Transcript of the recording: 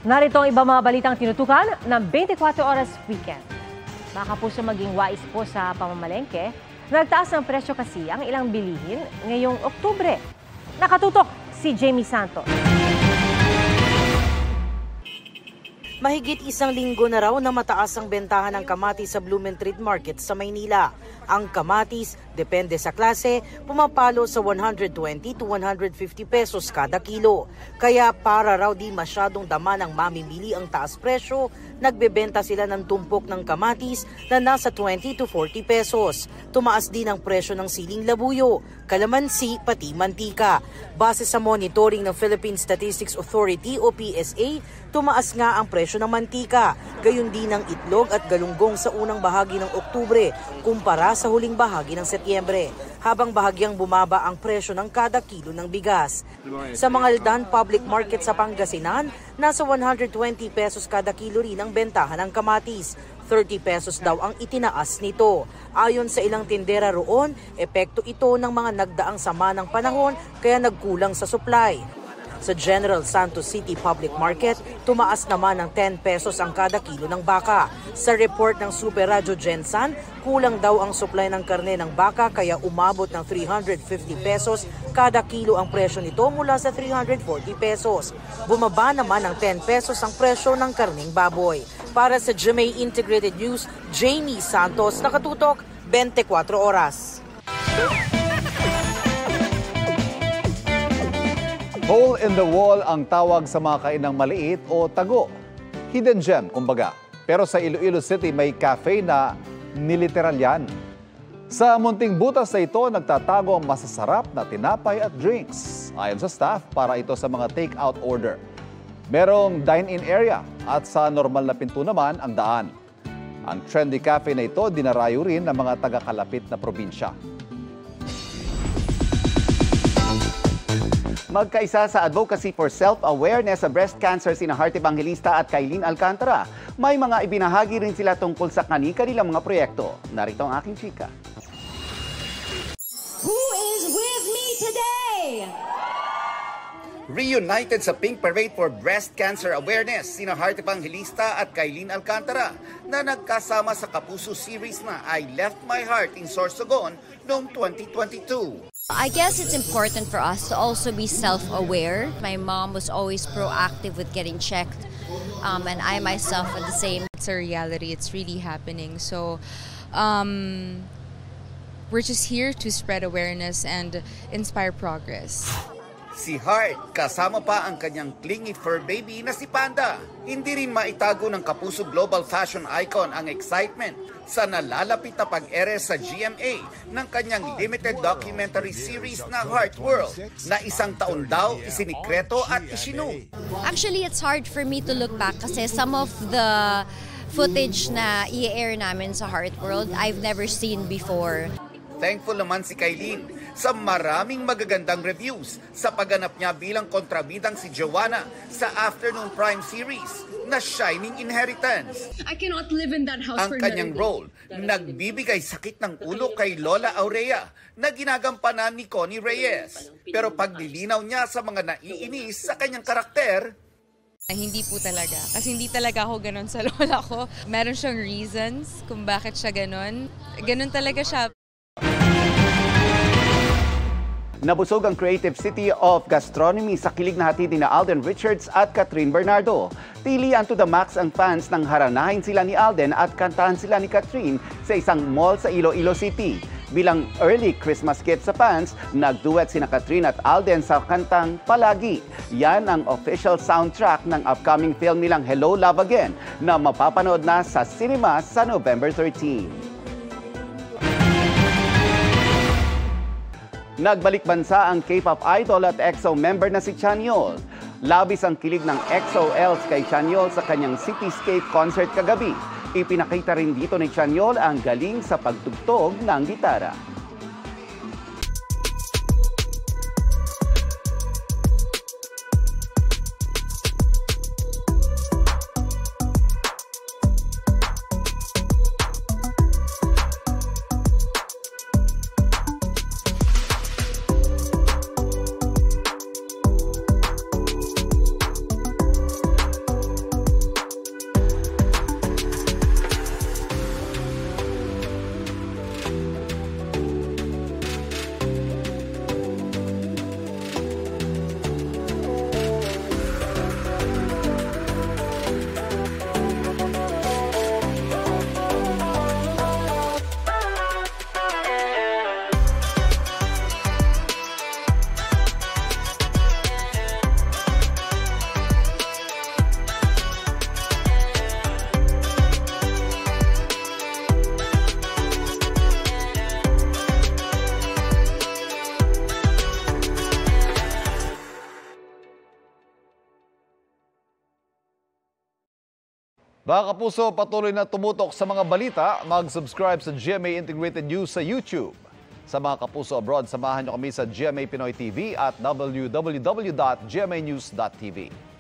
Narito ang ibang mga balitang tinutukan ng 24 Oras Weekend. Baka po siya maging wais po sa pamamalengke. Nagtaas ng presyo kasi ang ilang bilihin ngayong Oktubre. Nakatutok si Jamie Santos. Mahigit isang linggo na raw na mataas ang bentahan ng kamatis sa Blumentritt Market sa Maynila. Ang kamatis, depende sa klase, pumapalo sa 120 to 150 pesos kada kilo. Kaya para raw di masyadong dama ng mamimili ang taas presyo, nagbebenta sila ng tumpok ng kamatis na nasa 20 to 40 pesos. Tumaas din ang presyo ng siling labuyo, kalamansi pati mantika. Base sa monitoring ng Philippine Statistics Authority o PSA, tumaas nga ang presyo ng mantika, gayon din ng itlog at galunggong sa unang bahagi ng Oktubre kumpara sa huling bahagi ng Setyembre, habang bahagyang bumaba ang presyo ng kada kilo ng bigas. Sa mga Aldan Public Market sa Pangasinan, nasa 120 pesos kada kilo rin ang bentahan ng kamatis. 30 pesos daw ang itinaas nito. Ayon sa ilang tindera roon, epekto ito ng mga nagdaang sama ng panahon kaya nagkulang sa supply. Sa General Santos City Public Market, tumaas naman ng 10 pesos ang kada kilo ng baka. Sa report ng Super Radyo Gensan, kulang daw ang supply ng karne ng baka kaya umabot ng 350 pesos kada kilo ang presyo nito mula sa 340 pesos. Bumaba naman ng 10 pesos ang presyo ng karneng baboy. Para sa GMA Integrated News, Jamie Santos, nakatutok 24 oras. Hole in the wall ang tawag sa mga kainang maliit o tago. Hidden gem, kumbaga. Pero sa Iloilo City may cafe na niliteral yan. Sa munting butas na ito, nagtatago ang masasarap na tinapay at drinks. Ayon sa staff, para ito sa mga take-out order. Merong dine-in area at sa normal na pinto naman ang daan. Ang trendy cafe na ito dinarayo rin ng mga taga-kalapit na probinsya. Magkaisa sa Advocacy for Self-Awareness sa Breast Cancer sina Heart Evangelista at Kailin Alcantara, may mga ibinahagi rin sila tungkol sa kani-kanilang mga proyekto. Narito ang aking chika. Who is with me today? Reunited sa Pink Parade for Breast Cancer Awareness sina Heart Evangelista at Kailin Alcantara na nagkasama sa Kapuso series na I Left My Heart in Sorsogon noong 2022. I guess it's important for us to also be self-aware. My mom was always proactive with getting checked, and I myself are the same. It's a reality, it's really happening. So we're just here to spread awareness and inspire progress. Si Heart, kasama pa ang kanyang clingy fur baby na si Panda. Hindi rin maitago ng Kapuso Global Fashion Icon ang excitement sa nalalapit na pag-ere sa GMA ng kanyang limited documentary series na Heart World na isang taon daw isinikreto at isinu. Actually, it's hard for me to look back kasi some of the footage na i-air namin sa Heart World, I've never seen before. Thankful naman si Kailin sa maraming magagandang reviews sa pagganap niya bilang kontrabidang si Joanna sa Afternoon Prime series na Shining Inheritance. I cannot live in that house Ang kanyang role, nagbibigay sakit ng ulo kay Lola Aurea na ginagampanan ni Connie Reyes. Pero paglilinaw niya sa mga naiinis sa kanyang karakter, Hindi po talaga. Kasi hindi talaga ako ganun sa lola ko. Meron siyang reasons kung bakit siya ganun. Ganun talaga siya. Nabusog ang Creative City of Gastronomy sa kilig na hatid ni Alden Richards at Catherine Bernardo. Tilian to the max ang fans nang haranahin sila ni Alden at kantahan sila ni Catherine sa isang mall sa Iloilo City. Bilang early Christmas gift sa fans, nagduet sina Catherine at Alden sa kantang Palagi. Yan ang official soundtrack ng upcoming film nilang Hello Love Again na mapapanood na sa cinemas sa November 13. Nagbalik bansa ang K-pop idol at EXO member na si Chanyeol. Labis ang kilig ng EXO-Ls kay Chanyeol sa kanyang Cityscape concert kagabi. Ipinakita rin dito ni Chanyeol ang galing sa pagtugtog ng gitara. Mga kapuso, patuloy na tumutok sa mga balita. Mag-subscribe sa GMA Integrated News sa YouTube. Sa mga kapuso abroad, samahan niyo kami sa GMA Pinoy TV at www.gmanews.tv.